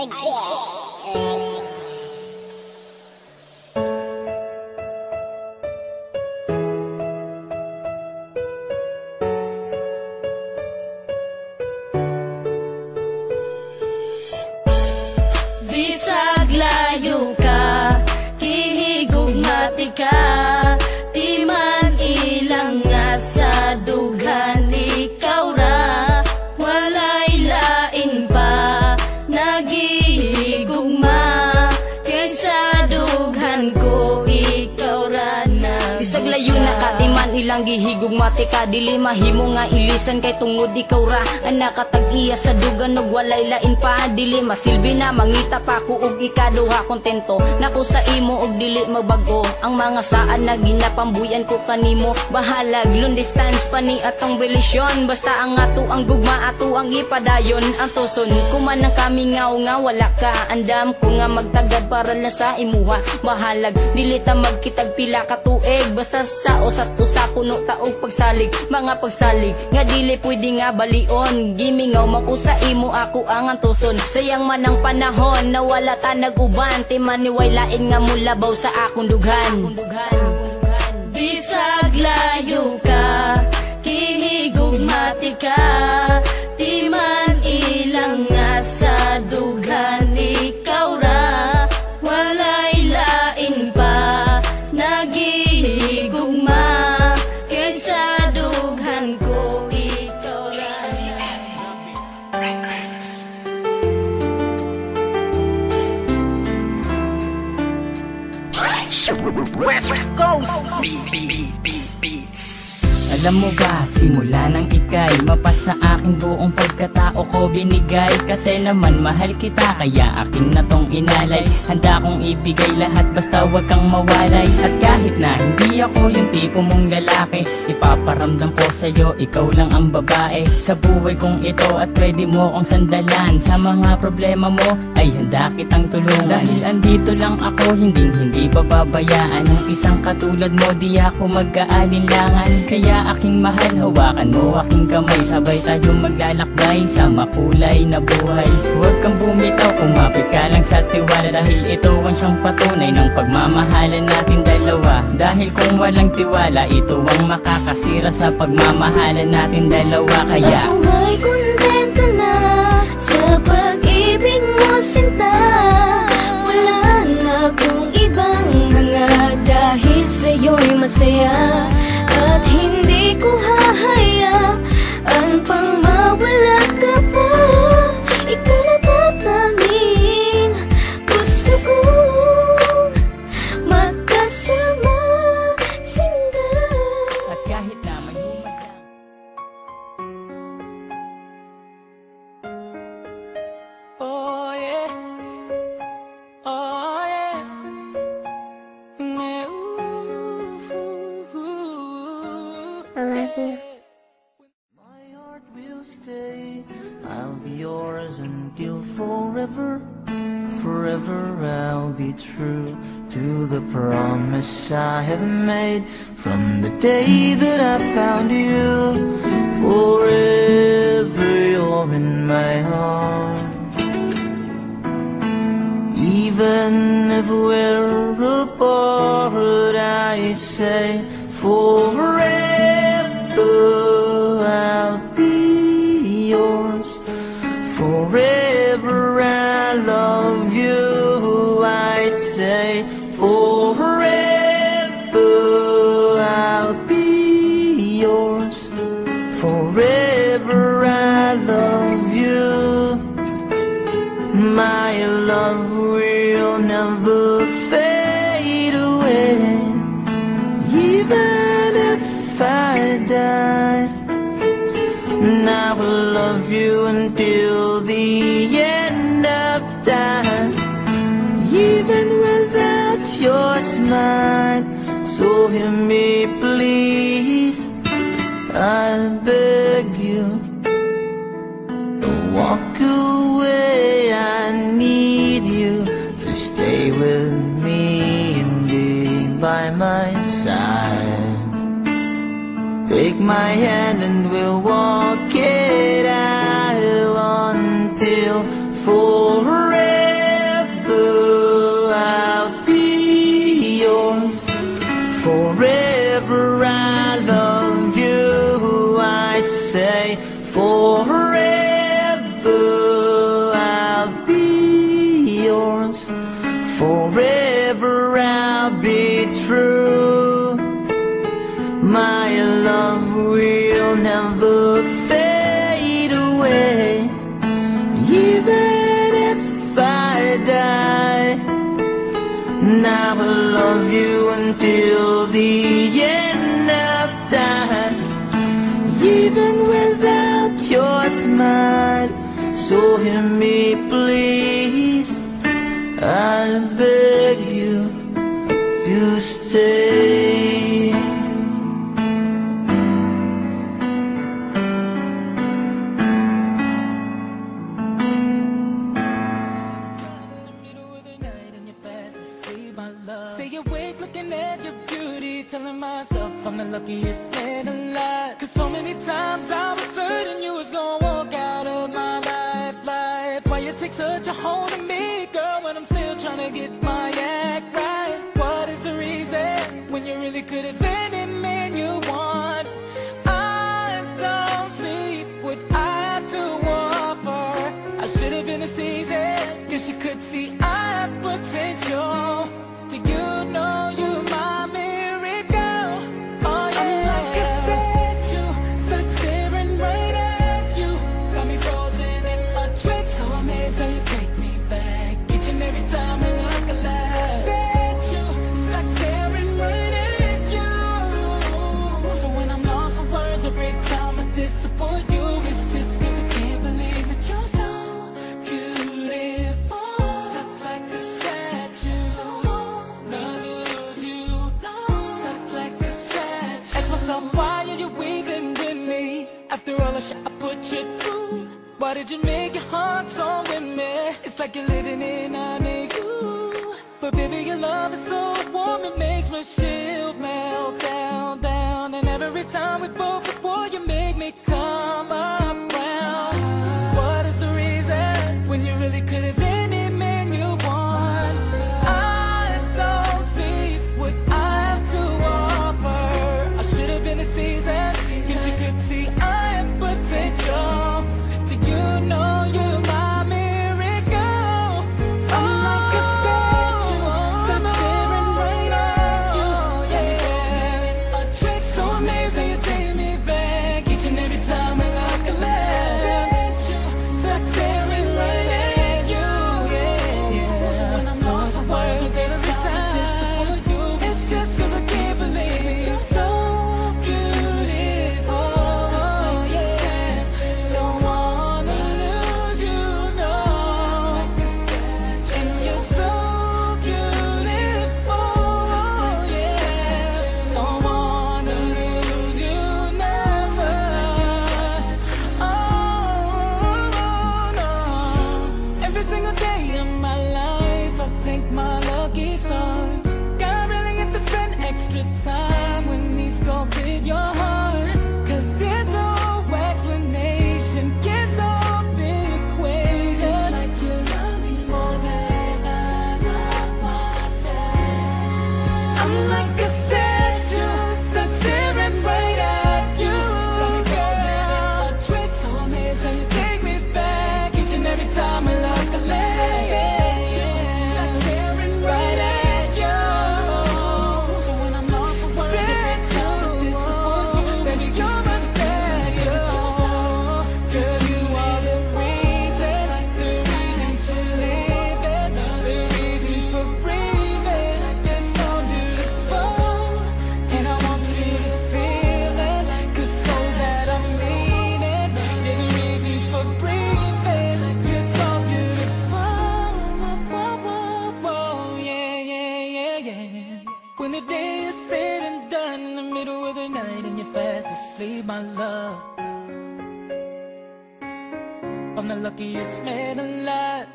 Bisag layo ka, kihigugmati ka, di man ilang nga sa dughan ikaw ra, walay lain pa, nagihigugma, kaysa dughan ko ikaw ra na. Bisag layo na ka, di man ilang gihigugmati ka, dili mahimo nga ilisan kay tungod ikaw ra, anak katag-iya sa dugan og walay lain pa, dili masilbi na mangita pa ko og ikaduha kontento nako sa imo og dili magbago ang mga saan na ginapambuyan ko kanimo, bahalag long distance pa ni atong relasyon, basta ang ato ang gugma ato ang ipadayon, ang tuson kuman ang kami nga wala ka, andam ko nga magtagad para lang sa imuha, bahalag dili ta magkitag pila ka tuig, basta sa usat usa puno taog pagsalig, mga pagsalig nga dili pwede nga balion, gimingaw makusa imo ako ang antuson, sayang man ang panahon na wala ta nag-uban, timaniway lain nga mulabaw sa akong dughan. Bisag layo ka, kihigugmati ka, di man ilang nga sa dughan ikaw ra, walay lain pa, nagihigugma, kaysa dughan ko ikaw ra. West Coast Beats. Alam mo ba, simula nang ika'y mapasa akin buong pagkatao ko binigay, kasi naman mahal kita, kaya akin na tong inalay, handa kong ibigay lahat basta wag kang mawalay. At kahit na hindi ako yung tipo mong lalaki, ipaparamdam ko sa'yo, ikaw lang ang babae sa buhay kong ito, at pwede mo kong sandalan, sa mga problema mo ay handa kitang tulungan. Dahil andito lang ako, hindi pababayaan ang isang katulad mo, di ako mag-aalinlangan, kaya aking mahal, hawakan mo aking kamay, sabay tayo maglalakbay sa makulay na buhay. Huwag kang bumitaw, kumapit ka lang sa tiwala, dahil ito ang siyang patunay ng pagmamahalan natin dalawa. Dahil kung walang tiwala, ito ang makakasira sa pagmamahalan natin dalawa. Kaya ako may kontento na sa pag-ibig mo, sinta, wala na kong ibang hanga, dahil sa'yo'y masaya, at hindi ko hahayaan pang mawala ka pa. Ikaw na tatanging gusto kong magkasama, sinda. at kahit na may humadang oh yeah, oh yeah, I love you. My heart will stay, I'll be yours until forever. Forever I'll be true to the promise I have made from the day that I found you. Forever you're in my heart. Even if we're apart, I say forever I'll be yours. Forever I love you, I say forever I'll be yours. Forever I love you. My love will never fade away, even if I die. And I will love you until the end of time, even without your smile. So hear me please, I beg you, don't walk away. I need you to stay with me and be by my side. Take my hand and we'll walk it out until forever. Forever I'll be yours, forever I'll be true. My love will never fade away, even if I die. And I will love you until the end of time, even without your smile. So hear me please, I beg you to stay. Stay awake looking at your beauty, telling myself I'm the luckiest man alive. Cause so many times I was certain you was gonna walk out of my life. Why you take such a hold of me, girl, when I'm still trying to get my act right? What is the reason when you really could have been any man you want? I don't see what I have to offer. I should have been a season, cause you could see I have potential. Do you know you my miracle? Oh yeah. I'm like a statue, stuck staring right at you. Got me frozen in my trance, so amazed how you take me back each and every time I look alive. Statue, stuck staring right at you. So when I'm lost for words every time I disappoint you, it's just cause I can't believe that you're so beautiful. Stuck like a statue, why are you weaving with me? After all the shit I put you through, why did you make your heart so with me? It's like you're living in a new. But baby, your love is so warm, it makes my shield melt down. And every time we both before you make me come around. What is the reason when you really could have been any man you want? I don't see what I have to offer. I should have been a season, cause you could see I have potential. Do you know you're my miracle? I'm like a statue, stuck staring right at you. Yeah, my trick so amazing, you take me back each and every time I look alive. Stuck staring right at you. Yeah, so when I'm lost for words every time I disappoint you, it's just cause I can't believe that you're so beautiful. Yeah, don't wanna lose you, no. And you're so beautiful. Yeah, don't wanna lose you, never. Oh no. Every single day of my life I thank my lucky stars. God really have to spend extra time when he sculpted your heart. Cause there's no explanation, gets off the equation. It's like you love me more than I love myself. I'm like a statue, stuck staring right at you. So amazed how you take me back each and every time I look alive. Stuck staring right at you. So when I'm lost for words every time I disappoint you, baby, you're my statue. Girl, you are the reason to live it, the reason for breathing. You're so beautiful, and I want you to feel it, cause so that I mean it. You're the reason for breathing. You're so beautiful. Yeah. When the day is said and done, in the middle of the night and you're fast asleep, my love, I'm the luckiest man alive.